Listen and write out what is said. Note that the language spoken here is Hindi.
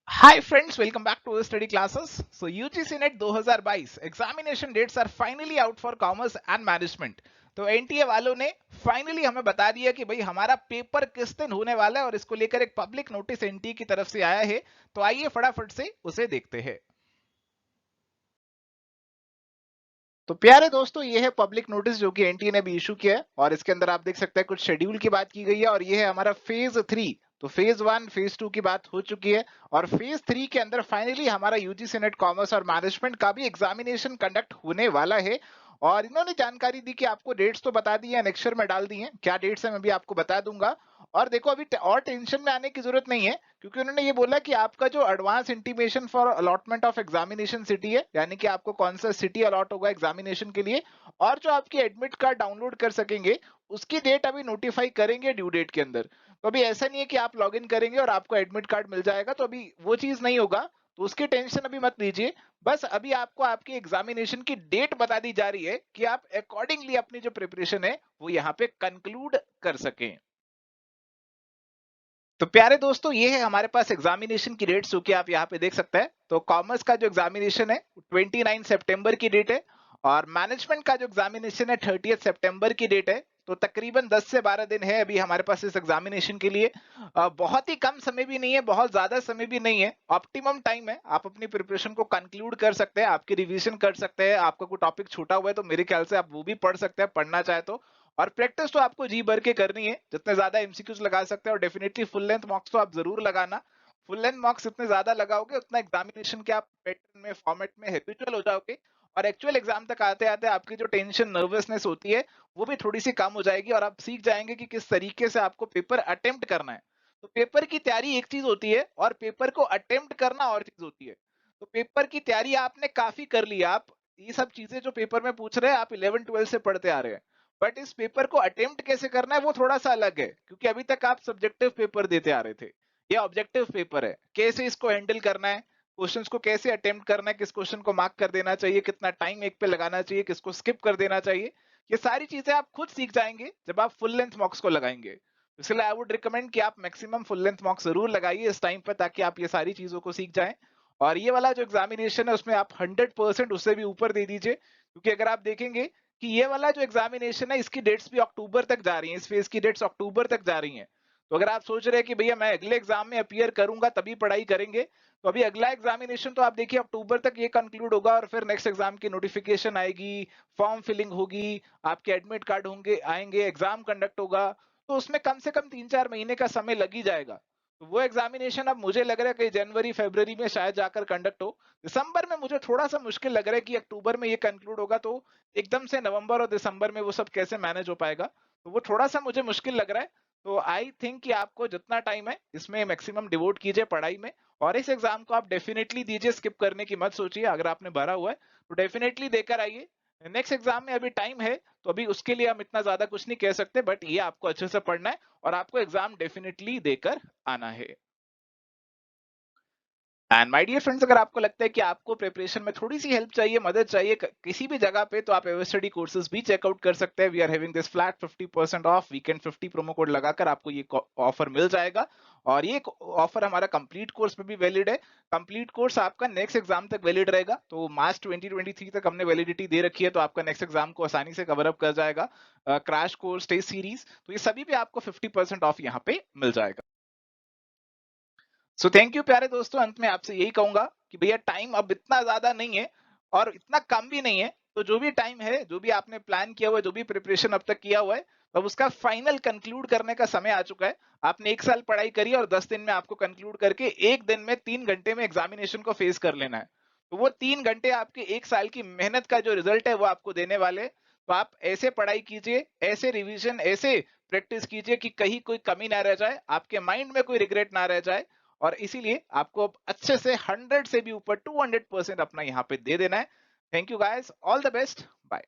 Hi friends, welcome back to our study classes. So UGC NET 2022 examination dates are finally out for commerce and management. तो एनटीए वालों ने फाइनली हमें बता दिया कि भाई हमारा पेपर किस दिन होने वाला है और इसको लेकर एक पब्लिक नोटिस एनटीए की तरफ से आया है। तो आइए फटाफट से उसे देखते हैं। तो प्यारे दोस्तों, ये है पब्लिक नोटिस जो कि एनटीए ने भी इशू किया है और इसके अंदर आप देख सकते हैं कुछ शेड्यूल की बात की गई है और ये है हमारा फेज 3। तो फेज 1 फेज 2 की बात हो चुकी है और फेज 3 के अंदर फाइनली हमारा यूजीसी नेट कॉमर्स और मैनेजमेंट का भी एग्जामिनेशन कंडक्ट होने वाला है। और इन्होंने जानकारी दी कि आपको डेट्स तो बता दी है, नेक्स्ट ईयर में डाल दी है, क्या डेट्स है मैं भी आपको बता दूंगा। और देखो अभी और टेंशन में आने की जरूरत नहीं है क्योंकि उन्होंने ये बोला कि आपका जो advance intimation for allotment of examination city है, यानी कि आपको कौन सा सिटी अलॉट होगा एग्जामिनेशन के लिए और जो आपकी एडमिट कार्ड डाउनलोड कर सकेंगे उसकी डेट अभी नोटिफाई करेंगे ड्यू डेट के अंदर। तो अभी ऐसा नहीं है कि आप लॉग इन करेंगे और आपको एडमिट कार्ड मिल जाएगा, तो अभी वो चीज नहीं होगा। तो उसकी टेंशन अभी मत लीजिए। बस अभी आपको आपकी एग्जामिनेशन की डेट बता दी जा रही है कि आप अकॉर्डिंगली अपनी जो प्रिपरेशन है वो यहाँ पे कंक्लूड कर सकें। तो प्यारे दोस्तों, ये है हमारे पास एग्जामिनेशन की डेट्स जो कि आप यहाँ पे देख सकते हैं। तो कॉमर्स का जो एग्जामिनेशन है 29 सितंबर की डेट है और मैनेजमेंट का जो एग्जामिनेशन है 30 सितंबर की डेट है। तो तकरीबन 10 से 12 दिन है अभी हमारे पास इस एग्जामिनेशन के लिए। बहुत ही कम समय भी नहीं है, बहुत ज्यादा समय भी नहीं है, ऑप्टिमम टाइम है। आप अपनी प्रिपरेशन को कंक्लूड कर सकते हैं, आपकी रिवीजन कर सकते हैं। आपका कोई टॉपिक छूटा हुआ है तो मेरे ख्याल से आप वो भी पढ़ सकते हैं, पढ़ना चाहे तो। और प्रैक्टिस तो आपको जी भर के करनी है, जितने ज्यादा एमसीक्यूज लगा सकते हैं और डेफिनेटली फुल लेंथ मॉक्स तो आप जरूर लगाना। फुल लेंथ मॉक्स जितने ज्यादा लगाओगे उतना एग्जामिनेशन के आप पैटर्न में फॉर्मेट में हैबिचुअल हो जाओगे और एक्चुअल एग्जाम तक आते आते आपकी जो टेंशन नर्वसनेस होती है वो भी थोड़ी सी कम हो जाएगी और आप सीख जाएंगे कि किस तरीके से आपको पेपर अटेम्प्ट करना है। तो पेपर की तैयारी एक चीज होती है और पेपर को अटेम्प्ट करना और चीज होती है। तो पेपर की तैयारी आपने काफी कर ली, आप ये सब चीजें जो पेपर में पूछ रहे हैं आप 11 12 से पढ़ते आ रहे हैं। बट इस पेपर को अटेम्प्ट कैसे करना है वो थोड़ा सा अलग है क्योंकि अभी तक आप सब्जेक्टिव पेपर देते आ रहे थे। ये ऑब्जेक्टिव पेपर है, कैसे इसको हैंडल करना है, क्वेश्चंस को कैसे अटेम्प्ट करना है, किस क्वेश्चन को मार्क कर देना चाहिए, कितना टाइम एक पे लगाना चाहिए, किसको स्किप कर देना चाहिए। ये सारी चीजें आप खुद सीख जाएंगे जब आप फुल लेंथ मॉक्स को लगाएंगे। इसलिए आई वुड रिकमेंड कि आप मैक्सिमम फुल लेंथ मॉक्स जरूर लगाइए इस टाइम पर ताकि आप ये सारी चीजों को सीख जाएं। और ये वाला जो एग्जामिनेशन है उसमें आप 100% उससे भी ऊपर दे दीजिए क्योंकि अगर आप देखेंगे कि ये वाला जो एग्जामिनेशन है इसकी डेट्स भी अक्टूबर तक जा रही हैं, इस फेज की डेट्स अक्टूबर तक जा रही हैं। तो अगर आप सोच रहे हैं कि भैया मैं अगले एग्जाम में अपीयर करूंगा तभी पढ़ाई करेंगे, तो अभी अगला एग्जामिनेशन तो आप देखिए अक्टूबर तक ये कंक्लूड होगा और फिर नेक्स्ट एग्जाम की नोटिफिकेशन आएगी, फॉर्म फिलिंग होगी, आपके एडमिट कार्ड होंगे आएंगे, एग्जाम कंडक्ट होगा। तो उसमें कम से कम 3 4 महीने का समय लग ही जाएगा। तो वो एग्जामिनेशन अब मुझे लग रहा है कि जनवरी फरवरी में शायद जाकर कंडक्ट हो। दिसंबर में मुझे थोड़ा सा मुश्किल लग रहा है कि अक्टूबर में ये कंक्लूड होगा तो एकदम से नवंबर और दिसंबर में वो सब कैसे मैनेज हो पाएगा, तो वो थोड़ा सा मुझे मुश्किल लग रहा है। तो आई थिंक कि आपको जितना टाइम है इसमें मैक्सिमम डिवोट कीजिए पढ़ाई में और इस एग्जाम को आप डेफिनेटली दीजिए, स्किप करने की मत सोचिए। अगर आपने भरा हुआ है तो डेफिनेटली देकर आइए। नेक्स्ट एग्जाम में अभी टाइम है तो अभी उसके लिए हम इतना ज्यादा कुछ नहीं कह सकते, बट ये आपको अच्छे से पढ़ना है और आपको एग्जाम डेफिनेटली देकर आना है। एंड माय डियर फ्रेंड्स, अगर आपको लगता है कि आपको प्रिपरेशन में थोड़ी सी हेल्प चाहिए, मदद चाहिए किसी भी जगह पे, तो आप एवर स्टडी कोर्सेज भी चेकआउट कर सकते हैं। We are having this flat 50% off, weekend 50 promo code लगाकर आपको ये ऑफर मिल जाएगा। और ये ऑफर हमारा कंप्लीट कोर्स पे भी वैलिड है। कंप्लीट कोर्स आपका नेक्स्ट एग्जाम तक वैलिड रहेगा, तो मार्च 2023 तक हमने वैलिडिटी दे रखी है, तो आपका नेक्स्ट एग्जाम को आसानी से कवर अप कर जाएगा। क्रैश कोर्स, टेस्ट सीरीज, तो ये सभी भी आपको 50% ऑफ यहाँ पे मिल जाएगा। सो थैंक यू प्यारे दोस्तों, अंत में आपसे यही कहूंगा कि भैया टाइम अब इतना ज्यादा नहीं है और इतना कम भी नहीं है। तो जो भी टाइम है, जो भी आपने प्लान किया हुआ है, जो भी प्रिपरेशन अब तक किया हुआ है, अब उसका फाइनल कंक्लूड करने का समय आ चुका है। आपने 1 साल पढ़ाई करी और 10 दिन में आपको कंक्लूड करके एक दिन में 3 घंटे में एग्जामिनेशन को फेस कर लेना है। तो वो 3 घंटे आपके 1 साल की मेहनत का जो रिजल्ट है वो आपको देने वाले हैं। तो आप ऐसे पढ़ाई कीजिए, ऐसे रिवीजन, ऐसे प्रैक्टिस कीजिए कि कहीं कोई कमी ना रह जाए, आपके माइंड में कोई रिग्रेट ना रह जाए। और इसीलिए आपको अब अच्छे से 100 से भी ऊपर 200% अपना यहाँ पे दे देना है। Thank you guys, all the best, bye.